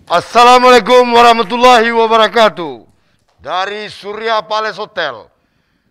Assalamualaikum warahmatullahi wabarakatuh. Dari Surya Palace Hotel,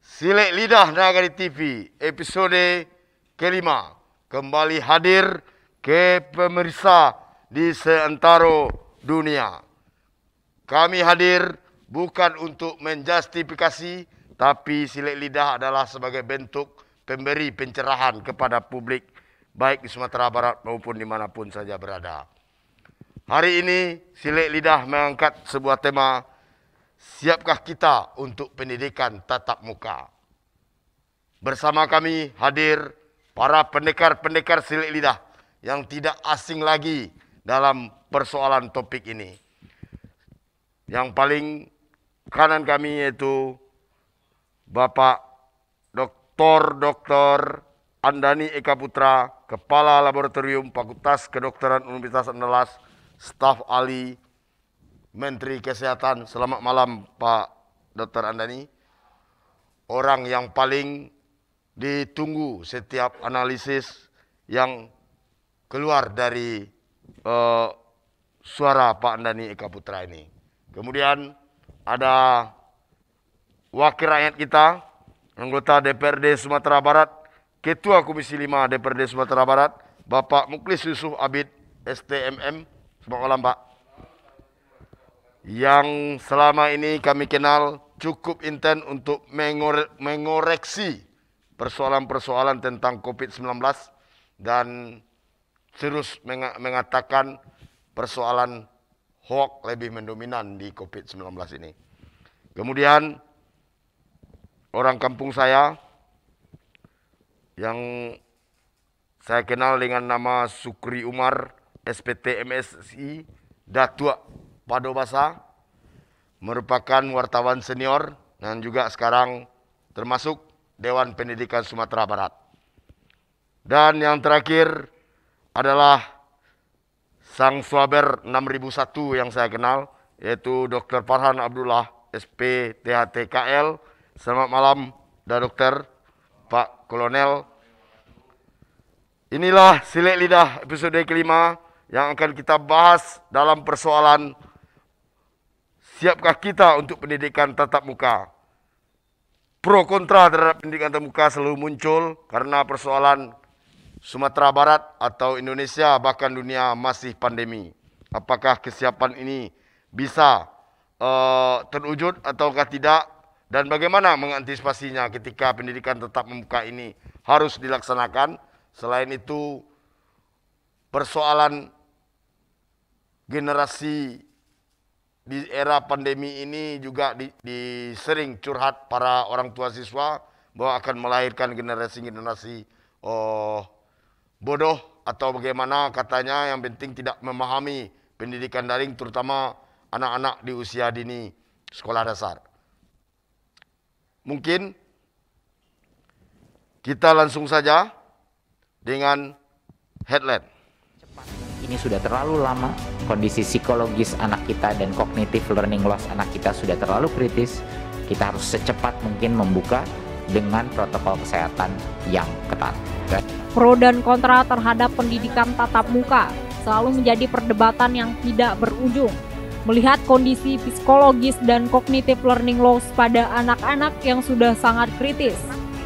Silek Lidah Nagari TV, episode kelima, kembali hadir ke pemirsa di seantero dunia. Kami hadir bukan untuk menjustifikasi, tapi Silek Lidah adalah sebagai bentuk pemberi pencerahan kepada publik, baik di Sumatera Barat maupun dimanapun saja berada. Hari ini Silek Lidah mengangkat sebuah tema, siapkah kita untuk pendidikan tatap muka? Bersama kami hadir para pendekar-pendekar Silek Lidah yang tidak asing lagi dalam persoalan topik ini. Yang paling kanan kami yaitu Bapak Dr. Andani Eka Putra, Kepala Laboratorium Fakultas Kedokteran Universitas Andalas, staf ahli Menteri Kesehatan. Selamat malam Pak Dr. Andani. Orang yang paling ditunggu setiap analisis yang keluar dari suara Pak Andani Eka Putra ini. Kemudian ada wakil rakyat kita, anggota DPRD Sumatera Barat, Ketua Komisi 5 DPRD Sumatera Barat, Bapak Muklis Yusuf Abid, STMM. Selamat malam Pak. Yang selama ini kami kenal cukup intens untuk mengoreksi persoalan-persoalan tentang COVID-19 dan terus mengatakan persoalan hoax lebih mendominan di COVID-19 ini. Kemudian orang kampung saya yang saya kenal dengan nama Sukri Umar, SPT MSI, Datua Padobasa, merupakan wartawan senior dan juga sekarang termasuk Dewan Pendidikan Sumatera Barat. Dan yang terakhir adalah Sang Swaber 6001 yang saya kenal, yaitu Dr. Farhan Abdullah, SP THTKL. Selamat malam, Dokter, Pak Kolonel. Inilah Silek Lidah episode kelima yang akan kita bahas dalam persoalan siapkah kita untuk pendidikan tatap muka. Pro kontra terhadap pendidikan tatap muka selalu muncul karena persoalan Sumatera Barat atau Indonesia bahkan dunia masih pandemi. Apakah kesiapan ini bisa terwujud ataukah tidak, dan bagaimana mengantisipasinya ketika pendidikan tatap muka ini harus dilaksanakan. Selain itu, persoalan generasi di era pandemi ini juga sering curhat para orang tua siswa bahwa akan melahirkan generasi-generasi bodoh atau bagaimana katanya, yang penting tidak memahami pendidikan daring, terutama anak-anak di usia dini sekolah dasar. Mungkin kita langsung saja dengan headline. Ini sudah terlalu lama, kondisi psikologis anak kita dan cognitive learning loss anak kita sudah terlalu kritis. Kita harus secepat mungkin membuka dengan protokol kesehatan yang ketat. Pro dan kontra terhadap pendidikan tatap muka selalu menjadi perdebatan yang tidak berujung. Melihat kondisi psikologis dan cognitive learning loss pada anak-anak yang sudah sangat kritis,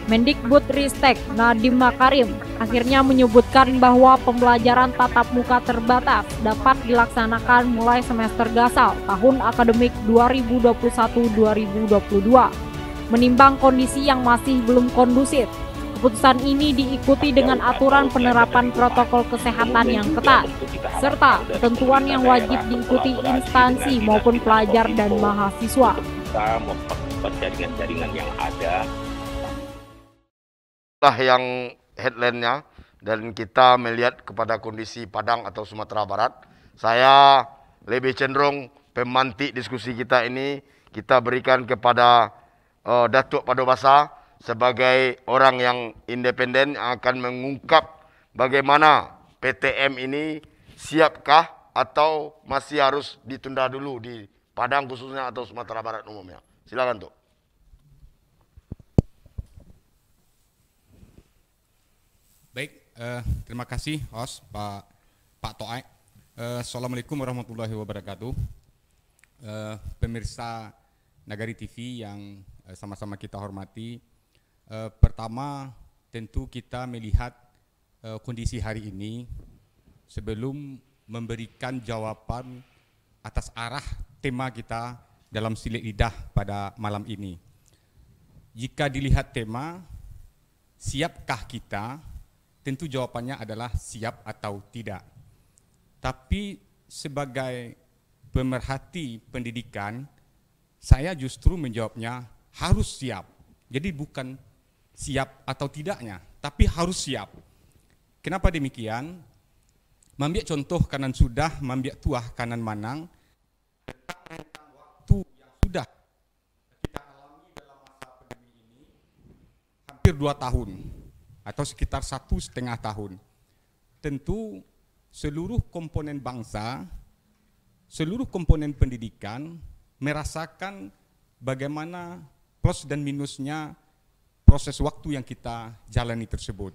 Mendikbudristek Nadiem Makarim akhirnya menyebutkan bahwa pembelajaran tatap muka terbatas dapat dilaksanakan mulai semester gasal tahun akademik 2021-2022. Menimbang kondisi yang masih belum kondusif, keputusan ini diikuti dengan aturan penerapan protokol kesehatan yang ketat, serta ketentuan yang wajib diikuti instansi maupun pelajar dan mahasiswa. Kita memperkuat jaringan-jaringan yang ada. Yang headline-nya, dan kita melihat kepada kondisi Padang atau Sumatera Barat, saya lebih cenderung pemantik diskusi kita ini kita berikan kepada Datuk Padobasa sebagai orang yang independen yang akan mengungkap bagaimana PTM ini siapkah atau masih harus ditunda dulu di Padang khususnya atau Sumatera Barat umumnya. Silakan Tuk. Baik, terima kasih host Pak Toaik. Assalamualaikum warahmatullahi wabarakatuh. Pemirsa Nagari TV yang sama-sama kita hormati. Pertama, tentu kita melihat kondisi hari ini sebelum memberikan jawaban atas arah tema kita dalam Silik Lidah pada malam ini. Jika dilihat tema, siapkah kita? Tentu jawabannya adalah siap atau tidak. Tapi sebagai pemerhati pendidikan, saya justru menjawabnya harus siap. Jadi bukan siap atau tidaknya, tapi harus siap. Kenapa demikian? Mambiak contoh kanan sudah, mambiak tuah kanan manang. Waktu yang sudah kita alami dalam masa pandemi ini hampir 2 tahun atau sekitar 1,5 tahun. Tentu seluruh komponen bangsa, seluruh komponen pendidikan merasakan bagaimana plus dan minusnya proses waktu yang kita jalani tersebut.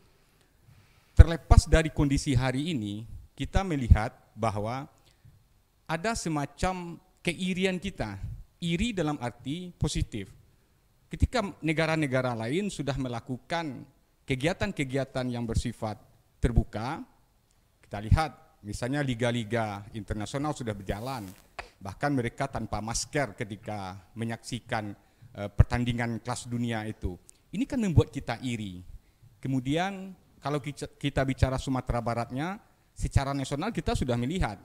Terlepas dari kondisi hari ini, kita melihat bahwa ada semacam keirian kita, iri dalam arti positif. Ketika negara-negara lain sudah melakukan kegiatan-kegiatan yang bersifat terbuka, kita lihat misalnya liga-liga internasional sudah berjalan, bahkan mereka tanpa masker ketika menyaksikan pertandingan kelas dunia itu. Ini kan membuat kita iri. Kemudian kalau kita bicara Sumatera Baratnya, secara nasional kita sudah melihat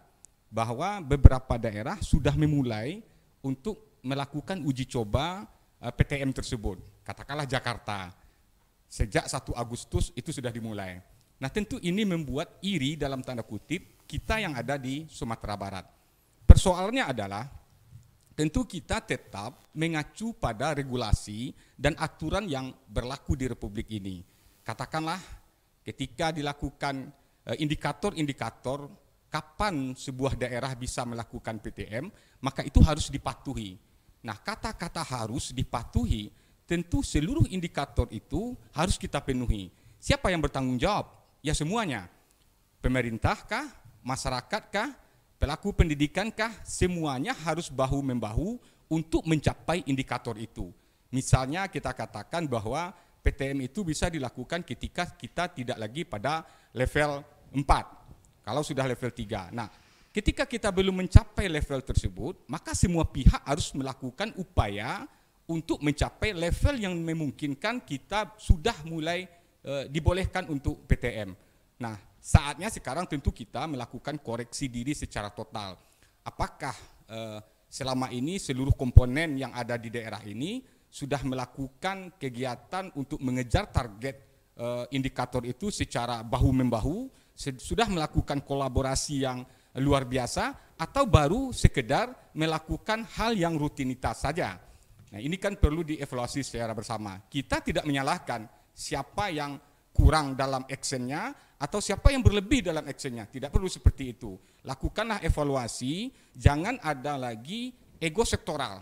bahwa beberapa daerah sudah memulai untuk melakukan uji coba PTM tersebut. Katakanlah Jakarta, sejak 1 Agustus itu sudah dimulai. Nah tentu ini membuat iri dalam tanda kutip kita yang ada di Sumatera Barat. Persoalannya adalah tentu kita tetap mengacu pada regulasi dan aturan yang berlaku di Republik ini. Katakanlah ketika dilakukan indikator-indikator kapan sebuah daerah bisa melakukan PTM, maka itu harus dipatuhi. Nah kata-kata harus dipatuhi, tentu seluruh indikator itu harus kita penuhi. Siapa yang bertanggung jawab? Ya semuanya, pemerintahkah, masyrakatkah, pelaku pendidikankah, semuanya harus bahu-membahu untuk mencapai indikator itu. Misalnya kita katakan bahwa PTM itu bisa dilakukan ketika kita tidak lagi pada level 4, kalau sudah level 3. Nah, ketika kita belum mencapai level tersebut, maka semua pihak harus melakukan upaya untuk mencapai level yang memungkinkan kita sudah mulai dibolehkan untuk PTM. Nah, saatnya sekarang tentu kita melakukan koreksi diri secara total. Apakah selama ini seluruh komponen yang ada di daerah ini sudah melakukan kegiatan untuk mengejar target indikator itu secara bahu-membahu, sudah melakukan kolaborasi yang luar biasa, atau baru sekedar melakukan hal yang rutinitas saja. Nah, ini kan perlu dievaluasi secara bersama. Kita tidak menyalahkan siapa yang kurang dalam actionnya atau siapa yang berlebih dalam actionnya. Tidak perlu seperti itu. Lakukanlah evaluasi, jangan ada lagi ego sektoral.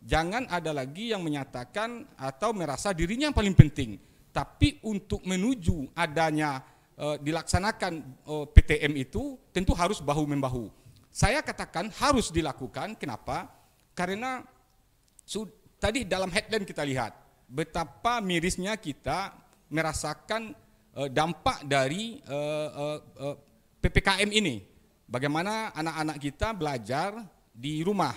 Jangan ada lagi yang menyatakan atau merasa dirinya yang paling penting. Tapi untuk menuju adanya dilaksanakan PTM itu tentu harus bahu-membahu. Saya katakan harus dilakukan, kenapa? Karena tadi dalam headline kita lihat betapa mirisnya kita merasakan dampak dari PPKM ini. Bagaimana anak-anak kita belajar di rumah,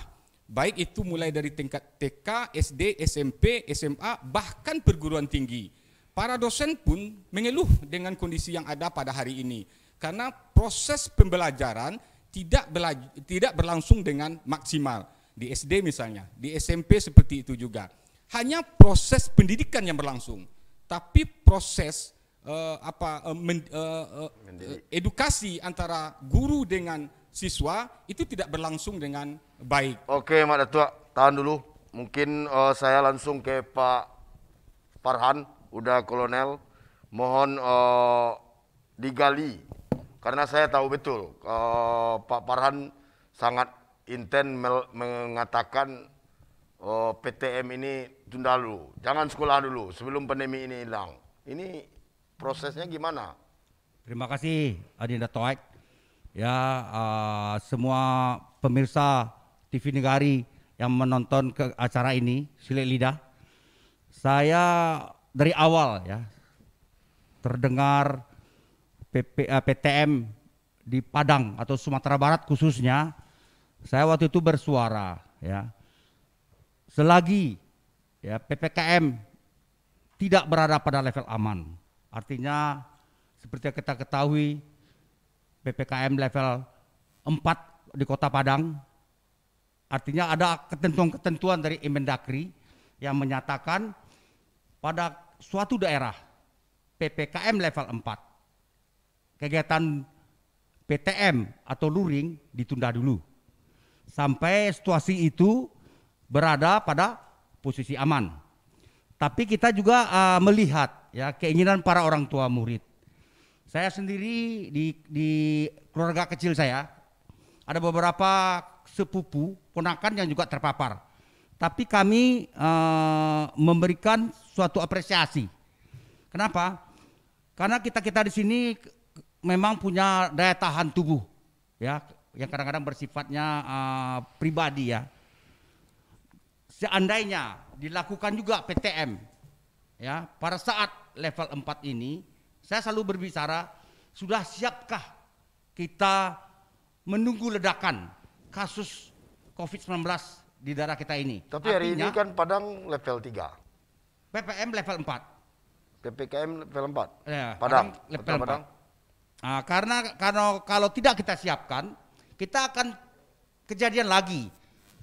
baik itu mulai dari tingkat TK, SD, SMP, SMA, bahkan perguruan tinggi. Para dosen pun mengeluh dengan kondisi yang ada pada hari ini, karena proses pembelajaran tidak berlangsung dengan maksimal. Di SD misalnya, di SMP seperti itu juga. Hanya proses pendidikan yang berlangsung. Tapi proses edukasi antara guru dengan siswa itu tidak berlangsung dengan baik. Oke, Mak Datua, tahan dulu. Mungkin saya langsung ke Pak Farhan, udah kolonel. Mohon digali, karena saya tahu betul Pak Farhan sangat intens mengatakan PTM ini tunda dulu, jangan sekolah dulu sebelum pandemi ini hilang. Ini prosesnya gimana? Terima kasih Adinda Toek. ya semua pemirsa TV Negari yang menonton ke acara ini, Silik Lidah. Saya dari awal ya terdengar PTM di Padang atau Sumatera Barat khususnya, saya waktu itu bersuara ya. Selagi ya PPKM tidak berada pada level aman, artinya seperti yang kita ketahui PPKM level 4 di Kota Padang, artinya ada ketentuan-ketentuan dari Inmendagri yang menyatakan pada suatu daerah PPKM level 4 kegiatan PTM atau luring ditunda dulu sampai situasi itu berada pada posisi aman. Tapi kita juga melihat ya keinginan para orang tua murid. Saya sendiri di keluarga kecil saya ada beberapa sepupu ponakan yang juga terpapar. Tapi kami memberikan suatu apresiasi. Kenapa? Karena kita di sini memang punya daya tahan tubuh ya yang kadang-kadang bersifatnya pribadi ya. Seandainya dilakukan juga PTM ya pada saat level 4 ini, saya selalu berbicara, sudah siapkah kita menunggu ledakan kasus COVID-19 di daerah kita ini? Tapi hari ini kan Padang level 3. PPM level 4. PPKM level 4. Ya, Padang level 4. Padang. Nah, karena kalau tidak kita siapkan, kita akan kejadian lagi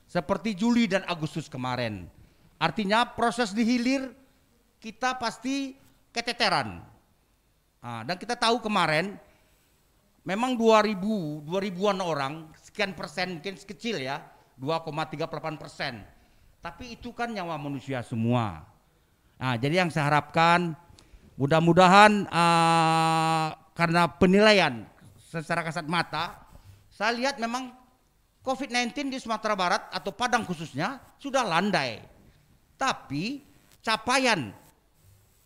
seperti Juli dan Agustus kemarin. Artinya proses di hilir kita pasti keteteran. Nah, dan kita tahu kemarin memang 2000-an orang, sekian persen mungkin kecil ya, 2,38%. Tapi itu kan nyawa manusia semua. Nah, jadi yang saya harapkan mudah-mudahan karena penilaian secara kasat mata, saya lihat memang COVID-19 di Sumatera Barat atau Padang khususnya sudah landai. Tapi capaian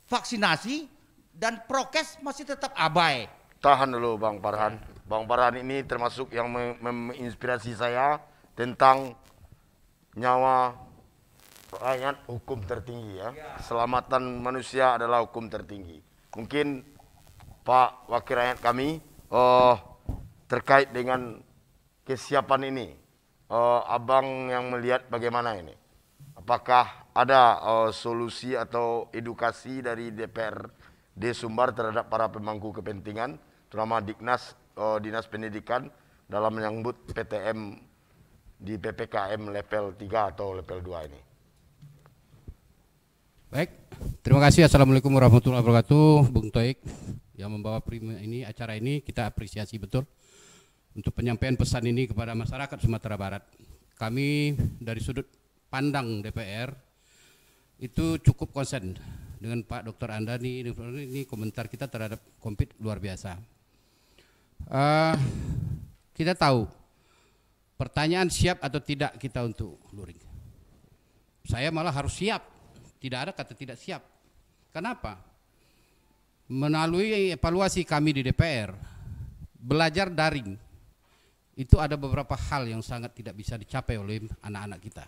vaksinasi dan prokes masih tetap abai. Tahan dulu Bang Farhan. Bang Farhan ini termasuk yang menginspirasi saya tentang nyawa rakyat hukum tertinggi ya. Keselamatan manusia adalah hukum tertinggi. Mungkin Pak Wakil Rakyat kami terkait dengan kesiapan ini, Abang yang melihat bagaimana ini? Apakah ada solusi atau edukasi dari DPRD Sumbar terhadap para pemangku kepentingan, terutama Dinas Pendidikan dalam menyambut PTM di PPKM level 3 atau level 2 ini? Baik, terima kasih. Assalamualaikum warahmatullahi wabarakatuh. Bung Toik yang membawa acara ini kita apresiasi betul untuk penyampaian pesan ini kepada masyarakat Sumatera Barat. Kami dari sudut pandang DPR itu cukup konsen dengan Pak Dr. Andani. Ini komentar kita terhadap COVID luar biasa. Kita tahu pertanyaan siap atau tidak kita untuk luring. Saya malah harus siap. Tidak ada kata tidak siap. Kenapa? Melalui evaluasi kami di DPR, belajar daring itu ada beberapa hal yang sangat tidak bisa dicapai oleh anak-anak kita.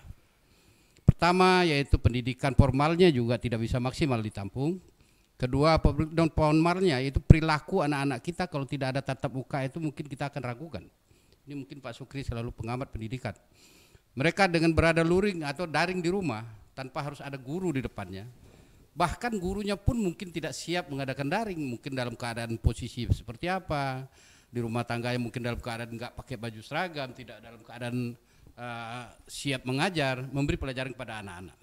Pertama yaitu pendidikan formalnya juga tidak bisa maksimal ditampung. Kedua, non formalnya yaitu perilaku anak-anak kita kalau tidak ada tatap muka itu mungkin kita akan ragukan. Ini mungkin Pak Sukri selalu pengamat pendidikan. Mereka dengan berada luring atau daring di rumah tanpa harus ada guru di depannya. Bahkan gurunya pun mungkin tidak siap mengadakan daring, mungkin dalam keadaan posisi seperti apa, di rumah tangganya mungkin dalam keadaan enggak pakai baju seragam, tidak dalam keadaan siap mengajar, memberi pelajaran kepada anak-anak.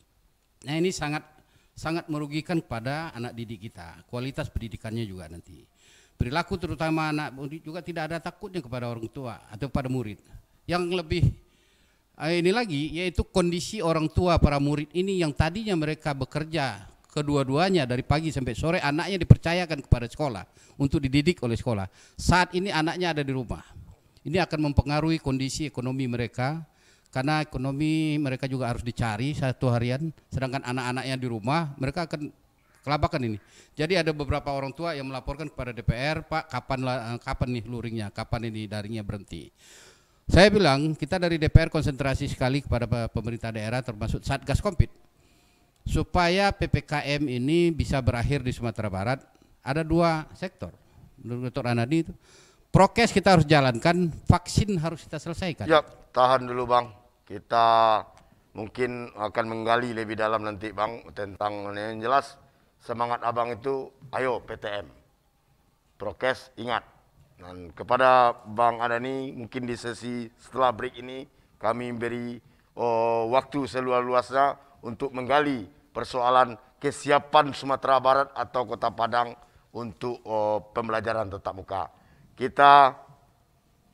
Nah ini sangat merugikan kepada anak didik kita, kualitas pendidikannya juga nanti. Perilaku terutama anak murid juga tidak ada takutnya kepada orang tua atau pada murid. Yang lebih ini lagi yaitu kondisi orang tua para murid ini yang tadinya mereka bekerja kedua-duanya dari pagi sampai sore, anaknya dipercayakan kepada sekolah untuk dididik oleh sekolah. Saat ini anaknya ada di rumah. Ini akan mempengaruhi kondisi ekonomi mereka karena ekonomi mereka juga harus dicari satu harian, sedangkan anak-anaknya di rumah mereka akan kelabakan ini. Jadi ada beberapa orang tua yang melaporkan kepada DPR, Pak, kapan nih luringnya, kapan ini daringnya berhenti. Saya bilang kita dari DPR konsentrasi sekali kepada pemerintah daerah termasuk Satgas Covid supaya PPKM ini bisa berakhir di Sumatera Barat. Ada 2 sektor. Menurut Dr. Anadi itu prokes kita harus jalankan, vaksin harus kita selesaikan. Ya, tahan dulu Bang. Kita mungkin akan menggali lebih dalam nanti Bang tentang yang jelas. Semangat abang itu, ayo PTM, prokes ingat. Dan kepada Bang Adani mungkin di sesi setelah break ini kami beri waktu seluas-luasnya untuk menggali persoalan kesiapan Sumatera Barat atau Kota Padang untuk pembelajaran tatap muka. Kita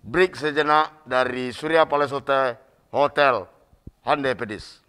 break sejenak dari Surya Palace Hotel Handai Pedis.